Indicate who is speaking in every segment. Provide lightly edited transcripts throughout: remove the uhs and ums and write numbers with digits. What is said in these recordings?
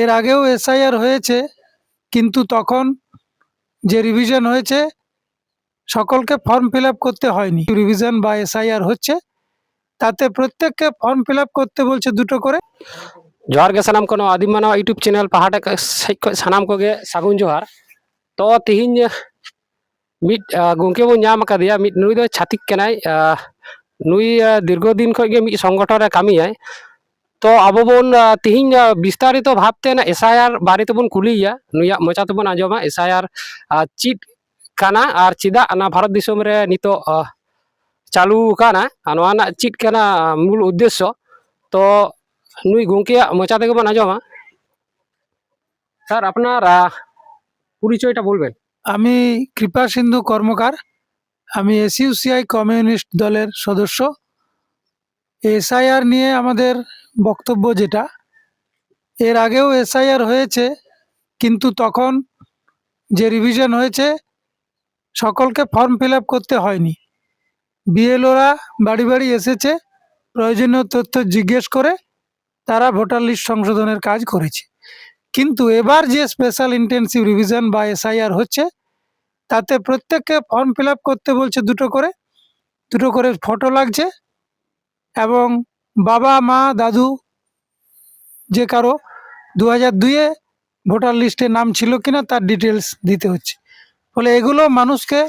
Speaker 1: এর আগেও এসআইআর হয়েছে, কিন্তু তখন যে রিভিশন হয়েছে সকলকে ফর্ম ফিল আপ করতে হয়নি। রিভিশন বা এসআইআর হচ্ছে, তাতে প্রত্যেককে ফর্ম ফিল আপ করতে বলছে 2টো করে।
Speaker 2: जोहार गे सानाम को आदिम मानव यूट्यूब चैनल पहाड़ सानाम को सागुन जोहार। तो तिहिन मिट गंके बो नाम आकादिया मिट नुई दो छातिक कनाय नुई दीर्घ दिन खय गे मिट संगठन रे कामियाय। तो अब बोन तिहिन विस्तारित भावते ना एसआईआर बारे तेबोन कुलिया नुया मचा तेबोन आंजमा एसआईआर चिट काना आर चिदा ना भारत दिसोम रे नितो चालू काना नोआ ना चिट काना मूल उद्देश्य। तो नुई गंके मचा तेगे बोन आंजमा। सर আপনার পরিচয়টা বলবেন।
Speaker 1: আমি কৃপা সিন্ধু কর্মকার, আমি এসইউসিআই কমিউনিস্ট দলের সদস্য। এসআইআর নিয়ে আমাদের বক্তব্য যেটা, এর আগেও এসআইআর হয়েছে, কিন্তু তখন যে রিভিশন হয়েছে সকলকে ফর্ম ফিল আপ করতে হয়নি। বিএলওরা বাড়ি বাড়ি এসেছে, প্রয়োজনীয় তথ্য জিজ্ঞেস করে তারা ভোটার লিস্ট সংশোধনের কাজ করেছে। কিন্তু এবার যে স্পেশাল ইন্টেন্সিভ রিভিশন বা এসআইআর হচ্ছে, তাতে প্রত্যেককে ফর্ম ফিল আপ করতে বলছে 2টো করে ফটো লাগছে, এবং বাবা মা দাদু যে কারো 2002-এ ভোটার লিস্টে নাম ছিল কিনা তার ডিটেলস দিতে হচ্ছে। ফলে এগুলো মানুষকে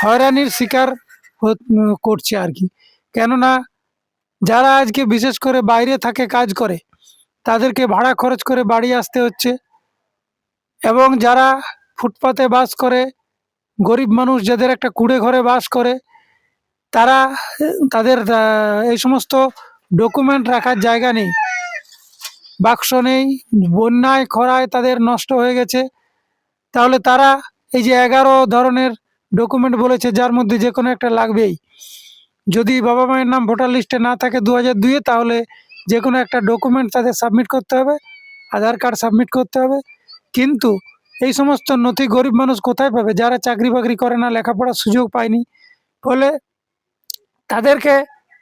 Speaker 1: হয়রানির শিকার করছে আর কি। কেননা যারা আজকে বিশেষ করে বাইরে থাকে কাজ করে, তাদেরকে ভাড়া খরচ করে বাড়ি আসতে হচ্ছে, এবং যারা ফুটপাতে বাস করে, গরিব মানুষ যাদের একটা কুড়ে ঘরে বাস করে, তাদের এই সমস্ত ডকুমেন্ট রাখার জায়গা নেই, বাক্স নেই, বন্যায় খরায় তাদের নষ্ট হয়ে গেছে। তাহলে তারা এই যে 11 ধরনের ডকুমেন্ট বলেছে, যার মধ্যে যে কোনো একটা লাগবেই। যদি বাবা মায়ের নাম ভোটার লিস্টে না থাকে 2002-এ, তাহলে যে কোনো একটা ডকুমেন্ট তাদের সাবমিট করতে হবে, আধার কার্ড সাবমিট করতে হবে। কিন্তু এই সমস্ত নথি গরিব মানুষ কোথায় পাবে? যারা চাকরি বাকরি করে না, লেখাপড়ার সুযোগ পায়নি, ফলে তাদেরকে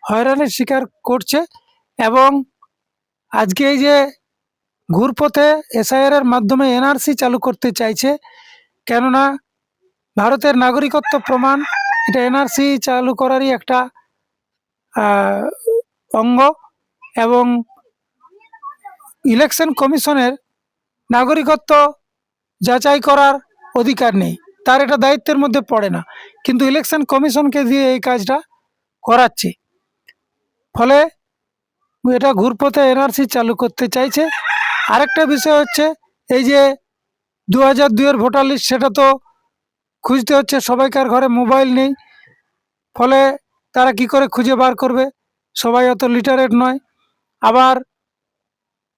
Speaker 1: হয়রানির শিকার করছে। এবং আজকে এই যে ঘুরপথে এসআইআর মাধ্যমে এনআরসি চালু করতে চাইছে, কেননা ভারতের নাগরিকত্ব প্রমাণ, এটা এনআরসি চালু করারই একটা অঙ্গ। এবং ইলেকশন কমিশনের নাগরিকত্ব যাচাই করার অধিকার নেই, তার এটা দায়িত্বের মধ্যে পড়ে না, কিন্তু ইলেকশন কমিশনকে দিয়ে এই কাজটা করাচ্ছে। ফলে এটা ঘুরপথে এনআরসি চালু করতে চাইছে। আরেকটা বিষয় হচ্ছে, এই যে 2002-এর ভোটার লিস্ট, সেটা তো খুঁজতে হচ্ছে, সবাইকার ঘরে মোবাইল নেই, ফলে তারা কি করে খুঁজে বার করবে? সবাই অত লিটারেট নয়। আবার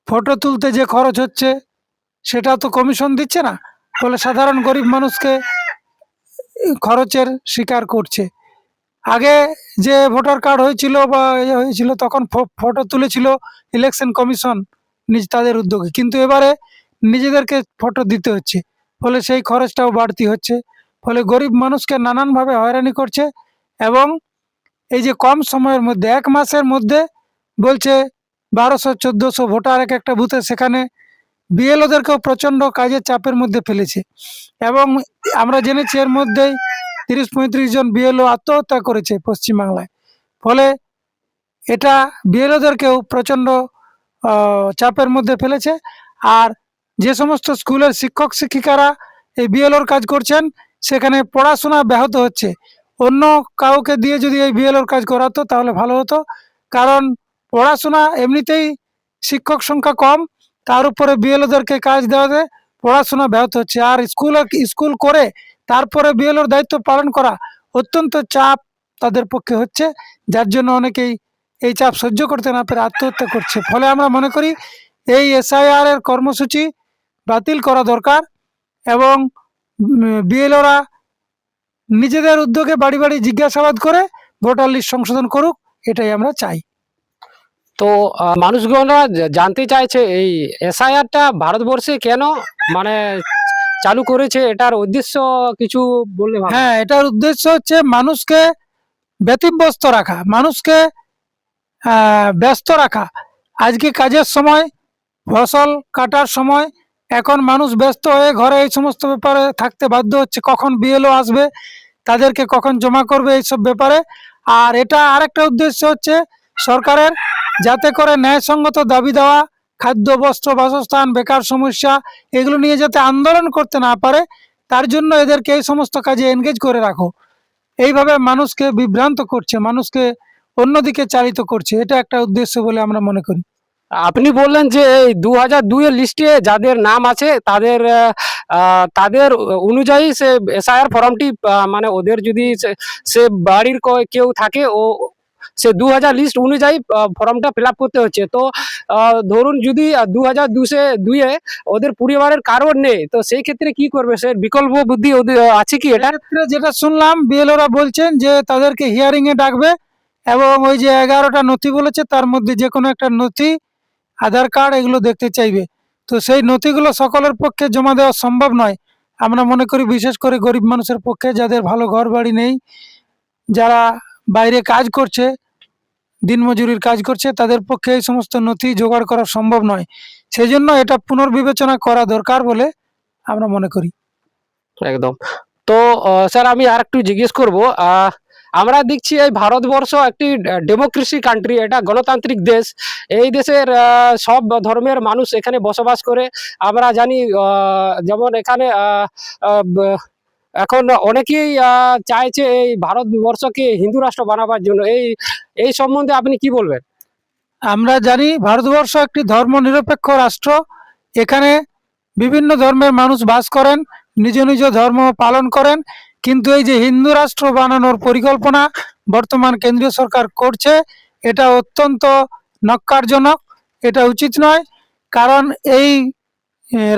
Speaker 1: ফটো তুলতে যে খরচ হচ্ছে সেটা তো কমিশন দিচ্ছে না, ফলে সাধারণ গরিব মানুষকে খরচের শিকার করছে। আগে যে ভোটার কার্ড হয়েছিল বা হয়েছিল, তখন ফটো তুলেছিল ইলেকশন কমিশন তাদের উদ্যোগে, কিন্তু এবারে নিজেদেরকে ফটো দিতে হচ্ছে, ফলে সেই খরচটাও বাড়তি হচ্ছে। ফলে গরিব মানুষকে নানানভাবে হয়রানি করছে। এবং এই যে কম সময়ের মধ্যে, 1 মাসের মধ্যে বলছে 1200-1400 ভোটার এক একটা বুথে, সেখানে বিএলওদেরকেও প্রচণ্ড কাজের চাপের মধ্যে ফেলেছে। এবং আমরা জেনেছি এর মধ্যেই 30-35 জন বিএলও আত্মহত্যা করেছে পশ্চিমবাংলায়। ফলে এটা বিএলওদেরকেও প্রচণ্ড চাপের মধ্যে ফেলেছে। আর যে সমস্ত স্কুলের শিক্ষক শিক্ষিকারা এই বিএলওর কাজ করছেন, সেখানে পড়াশোনা ব্যাহত হচ্ছে। অন্য কাউকে দিয়ে যদি এই বিএলওর কাজ করাতো তাহলে ভালো হতো, কারণ পড়াশোনা এমনিতেই শিক্ষক সংখ্যা কম, তার উপরে বিএলওদেরকে কাজ দেওয়াতে পড়াশোনা ব্যাহত হচ্ছে। আর স্কুল করে তারপরে বিএলওর দায়িত্ব পালন করা অত্যন্ত চাপ তাদের পক্ষে হচ্ছে, যার জন্য অনেকেই এই চাপ সহ্য করতে না পেরে আত্মহত্যা করছে। ফলে আমরা মনে করি এই এসআইআর এর কর্মসূচি বাতিল করা দরকার, এবং বিএলওরা নিজেদের উদ্যোগে বাড়ি বাড়ি জিজ্ঞাসাবাদ করে ভোটার লিস্ট সংশোধন করুক, এটাই আমরা চাই।
Speaker 2: তো মানুষগণরা জানতে চাইছে এই এসআইআরটা ভারতবর্ষে কেন মানে চালু করেছে, এটার উদ্দেশ্য কিছু বললে ভালো।
Speaker 1: হ্যাঁ, এটার উদ্দেশ্য হচ্ছে মানুষকে ব্যতিব্যস্ত রাখা, মানুষকে ব্যস্ত রাখা। আজকে কাজের সময় ফসল কাটার সময় এখন মানুষ ব্যস্ত হয়ে ঘরে এই সমস্ত ব্যাপারে থাকতে বাধ্য হচ্ছে, কখন বিএলও আসবে, তাদেরকে কখন জমা করবে, এইসব ব্যাপারে। আর এটা আরেকটা উদ্দেশ্য হচ্ছে সরকারের, যাতে করে ন্যায়সঙ্গত দাবি দেওয়া, খাদ্য, বস্ত্র, বাসস্থান, বেকার সমস্যা, এগুলো নিয়ে যাতে আন্দোলন করতে না পারে, তার জন্য এদেরকে এই সমস্ত কাজে এনগেজ করে রাখো। এইভাবে মানুষকে বিভ্রান্ত করছে, মানুষকে অন্যদিকে চালিত করছে, এটা একটা উদ্দেশ্য বলে আমরা মনে করি।
Speaker 2: আপনি বললেন যে এই 2002 এর লিস্টে যাদের নাম আছে তাদের তাদের অনুযায়ী সে এসআইআর ফর্মটি মানে ওদের যদি সে বাড়ির কেউ থাকে ও সে 2000 লিস্ট অনুযায়ী ফর্মটা ফিল আপ করতে হচ্ছে। তো ধরুন যদি 2002 ওদের পরিবারের কারোর নেই, তো সেই ক্ষেত্রে কি করবে? সে বিকল্প বুদ্ধি ওদের আছে কি এটা?
Speaker 1: এক্ষেত্রে যেটা শুনলাম, বিএলওরা বলছেন যে তাদেরকে হিয়ারিং এ ডাকবে এবং ওই যে 11টা নথি বলেছে তার মধ্যে যে কোনো একটা নথি, আধার কার্ড, এগুলো দেখতে চাইবে। তো সেই নথিগুলো সকলের পক্ষে জমা দেওয়া সম্ভব নয়। আমরা মনে করি বিশেষ করে গরিব মানুষের পক্ষে, যাদের ভালো ঘর বাড়ি নেই, যারা বাইরে কাজ করছে, দিনমজুরির কাজ করছে, তাদের পক্ষে এই সমস্ত নথি জোগাড় করা সম্ভব নয়। সেই জন্য এটা পুনর্বিবেচনা করা দরকার বলে আমরা মনে করি।
Speaker 2: একদম। তো স্যার আমি আর একটু জিজ্ঞেস করব, আমরা দেখছি এই ভারতবর্ষ একটি ডেমোক্রেসি কান্ট্রি, এটা গণতান্ত্রিক দেশ। এই দেশের সব ধর্মের মানুষ এখানে বসবাস করে। আমরা জানি যেমন এখানে এখন অনেকেই চাইছে এই ভারতবর্ষকে হিন্দু রাষ্ট্র বানাবার জন্য। এই সম্বন্ধে আপনি কি বলবেন?
Speaker 1: আমরা জানি ভারতবর্ষ একটি ধর্মনিরপেক্ষ রাষ্ট্র। এখানে বিভিন্ন ধর্মের মানুষ বাস করেন, নিজ নিজ ধর্ম পালন করেন। কিন্তু এই যে হিন্দু রাষ্ট্র বানানোর পরিকল্পনা বর্তমান কেন্দ্রীয় সরকার করছে, এটা অত্যন্ত নক্কারজনক, এটা উচিত নয়। কারণ এই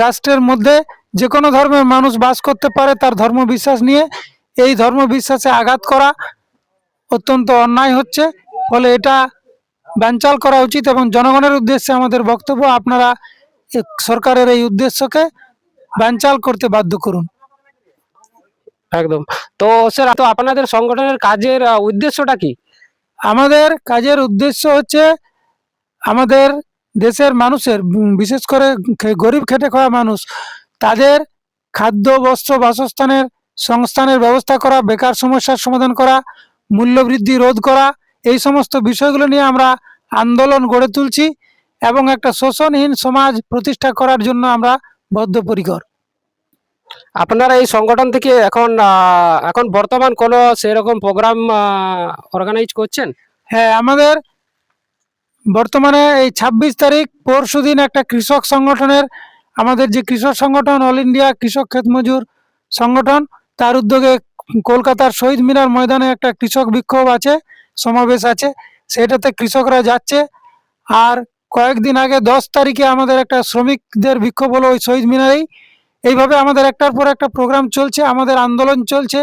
Speaker 1: রাষ্ট্রের মধ্যে যে কোনো ধর্মের মানুষ বাস করতে পারে তার ধর্মবিশ্বাস নিয়ে। এই ধর্মবিশ্বাসে আঘাত করা অত্যন্ত অন্যায় হচ্ছে, ফলে এটা বানচাল করা উচিত। এবং জনগণের উদ্দেশ্যে আমাদের বক্তব্য, আপনারা সরকারের এই উদ্দেশ্যকে বানচাল করতে বাধ্য করুন।
Speaker 2: একদম। তো স্যার, তো আপনাদের সংগঠনের কাজের উদ্দেশ্যটা কি?
Speaker 1: আমাদের কাজের উদ্দেশ্য হচ্ছে আমাদের দেশের মানুষের, বিশেষ করে গরিব খেটে খাওয়া মানুষ, তাদের খাদ্য, বস্ত্র, বাসস্থানের সংস্থানের ব্যবস্থা করা, বেকার সমস্যার সমাধান করা, মূল্যবৃদ্ধি রোধ করা, এই সমস্ত বিষয়গুলো নিয়ে আমরা আন্দোলন গড়ে তুলছি এবং একটা শোষণহীন সমাজ প্রতিষ্ঠা করার জন্য আমরা বদ্ধপরিকর।
Speaker 2: আপনারা এই সংগঠন থেকে এখন বর্তমান কোনো সেরকম প্রোগ্রাম অর্গানাইজ করছেন?
Speaker 1: হ্যাঁ, আমাদের বর্তমানে এই 26 তারিখ পরশুদিন একটা কৃষক সংগঠনের, আমাদের যে কৃষক সংগঠন অল ইন্ডিয়া কৃষক ক্ষেত মজুর সংগঠন, তার উদ্যোগে কলকাতার শহীদ মিনার ময়দানে একটা কৃষক বিক্ষোভ আছে, সমাবেশ আছে, সেটাতে কৃষকরা যাচ্ছে। আর কয়েকদিন আগে 10 তারিখে আমাদের একটা শ্রমিকদের বিক্ষোভ হলো ওই শহীদ মিনারেই। এইভাবে আমাদের একটার পর একটা প্রোগ্রাম চলছে, আমাদের আন্দোলন চলছে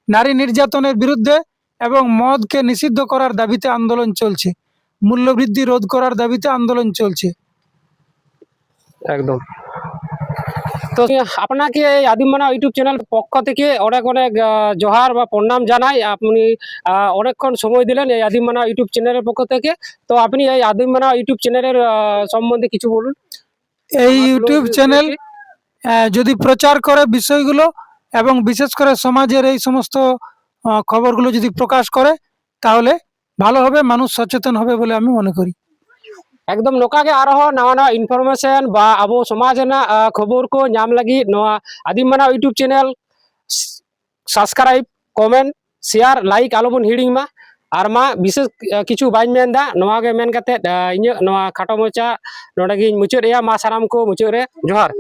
Speaker 1: নারী নির্যাতনের বিরুদ্ধে এবং মদকে নিষিদ্ধ করার দাবিতে আন্দোলন চলছে, মূল্যবৃদ্ধি রোধ করার দাবিতে আন্দোলন চলছে।
Speaker 2: একদম। তো আপনাকে এই আদিমানা ইউটিউব চ্যানেল পক্ষ থেকে অনেক অনেক জোহার বা প্রণাম জানাই। আপনি অনেকক্ষণ সময় দিলেন এই আদিমানা ইউটিউব চ্যানেলের পক্ষ থেকে। তো আপনি এই আদিমানা ইউটিউব চ্যানেলের সম্বন্ধে কিছু বলুন।
Speaker 1: এই ইউটিউব চ্যানেল যদি প্রচার করে বিষয়গুলো এবং বিশেষ করে সমাজের এই সমস্ত খবরগুলো যদি প্রকাশ করে, তাহলে ভালো হবে, মানুষ সচেতন হবে বলে আমি মনে করি।
Speaker 2: একদম ᱱᱚᱝᱠᱟᱜᱮ ᱟᱨᱦᱚᱸ ᱱᱟᱣᱟ ᱱᱟᱣᱟ ᱤᱱᱯᱷᱚᱨᱢᱮᱥᱚᱱ ᱵᱟ ᱟᱵᱚ ᱥᱚᱢᱟᱡᱽ ᱨᱮᱱᱟᱜ ᱠᱷᱚᱵᱚᱨ ᱠᱚ ᱧᱟᱢ ᱞᱟᱹᱜᱤᱫ ᱱᱚᱣᱟ ᱟᱹᱫᱤᱢ ᱢᱟᱱᱟᱣ YouTube channel subscribe, comment, share, like ᱟᱞᱚᱵᱚᱱ ᱦᱤᱲᱤᱧ ᱢᱟ। ᱟᱨ ᱢᱟ ᱵᱤᱥᱮᱥ ᱠᱤᱪᱷᱩ ᱵᱟᱹᱧ ᱢᱮᱱᱫᱟ, ᱱᱚᱣᱟ ᱜᱮ ᱢᱮᱱ ᱠᱟᱛᱮᱫ ᱤᱧᱟᱹᱜ ᱱᱚᱣᱟ ᱠᱷᱟᱴᱚ ᱢᱟᱪᱷᱟ ᱱᱚᱰᱮ ᱜᱤᱧ ᱢᱩᱪᱟᱹᱫ ᱮᱜᱼᱟ। ᱢᱟ ᱥᱟᱱᱟᱢ ᱠᱚ ᱢᱩᱪᱟᱹᱫ ᱨᱮ ᱡᱚᱦᱟᱨ।